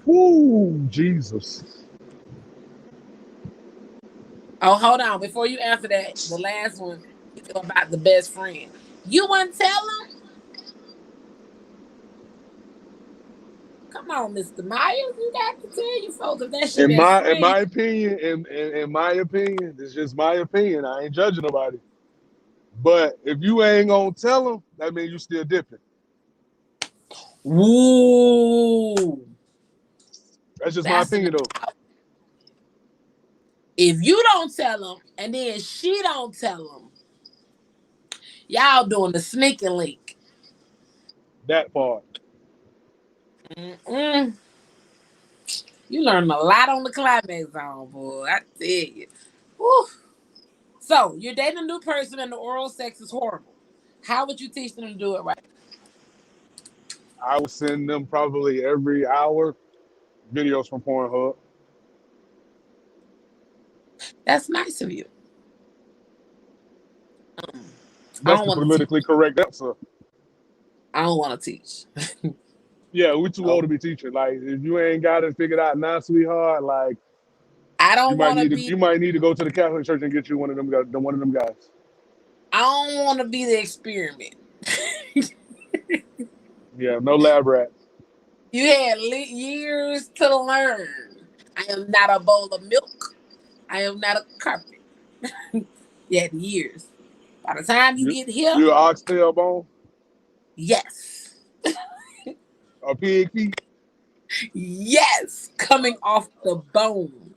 Whoo, Jesus. Oh, hold on. Before you answer that, the last one about the best friend. You wouldn't tell them? Come on, Mr. Myers. You got to tell you folks if that's your best In friend. my opinion, in my opinion, it's just my opinion. I ain't judging nobody. But if you ain't gonna tell them, that means you still dipping. Woo. That's just my That's an opinion, though. If you don't tell them, and then she don't tell them, y'all doing the sneaking link. That part. Mm-mm. You learn a lot on the climax zone, boy. I tell you. Whew. So you're dating a new person, and the oral sex is horrible. How would you teach them to do it right? I would send them probably every hour videos from Pornhub. That's nice of you. I That's don't the want to teach. politically correct answer. I don't want to teach. Yeah, we too Oh, old to be teaching. Like, if you ain't got it figured out now, sweetheart, like I don't want to be. you might need to go to the Catholic Church and get you one of them guys. I don't want to be the experiment. Yeah, no lab rats. You had years to learn. I am not a bowl of milk. I am not a carpet. You had years. By the time you You get here, you an oxtail bone, yes. a pig feet. Yes. Coming off the bone.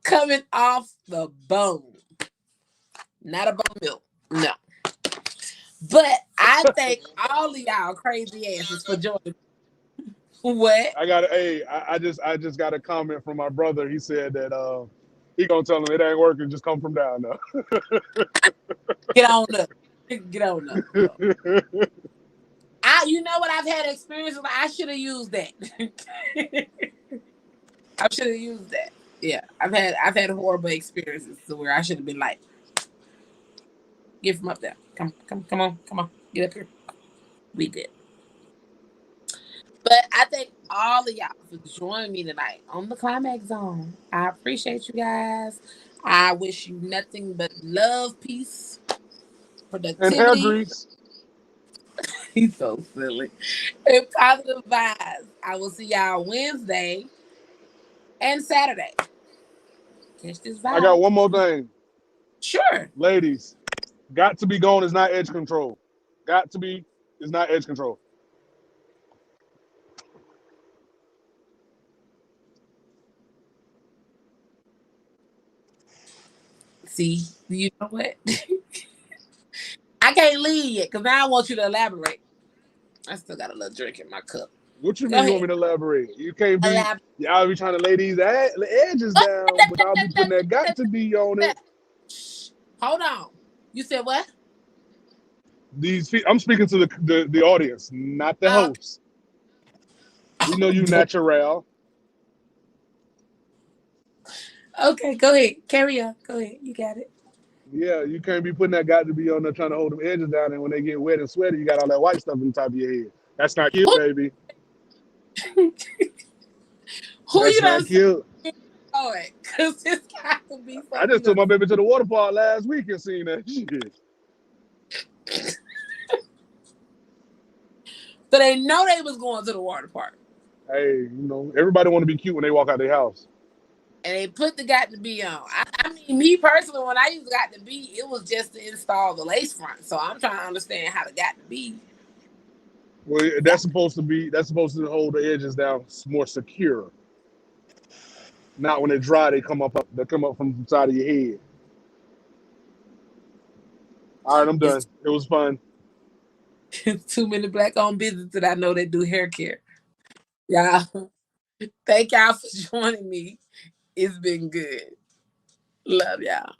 Coming off the bone. Not a bone milk. No. But I thank all of y'all crazy asses for joining. What? I just got a comment from my brother. He said that he gonna tell him it ain't working. Just come from down Get on up. Get on up. there. You know what? I've had experiences. I should have used that. I should have used that. Yeah, I've had horrible experiences to where I should have been like, get from up there. Come on, get up here. We did. But I thank all of y'all for joining me tonight on the Climax Zone. I appreciate you guys. I wish you nothing but love, peace, And hair productivity. grease. He's so silly. And positive vibes. I will see y'all Wednesday and Saturday. Catch this I got vibe. one more thing, Sure. ladies. Got to be gone is not edge control. Got to be is not edge control. See, you know what? I can't leave yet because now I want you to elaborate. I still got a little drink in my cup. What you Go mean you ahead. want me to elaborate? You can't be Elaborate. y'all be trying to lay these edges down, but I'll be putting that got to be on it. Hold on. You said what? I'm speaking to the audience, not the Uh, host. We know you natural. okay, go ahead. Carry on. Go ahead. You got it. Yeah, you can't be putting that got to be on there trying to hold them edges down, and when they get wet and sweaty, you got all that white stuff on the top of your head. That's not cute, Who, baby. who That's you not done cute. saw it? Because this got to be I something you just took done. my baby to the water park last week and seen that shit. So they know they was going to the water park. Hey, everybody want to be cute when they walk out their house. And they put the got to be on. I mean, me personally, when I used got to be, it was just to install the lace front. So I'm trying to understand how the got to be. Well, that's supposed to hold the edges down more secure. Not when they're dry, they come up from the side of your head. All right, I'm done. It's It was fun. too many black owned businesses that I know that do hair care. Y'all, thank y'all for joining me. It's been good. Love y'all.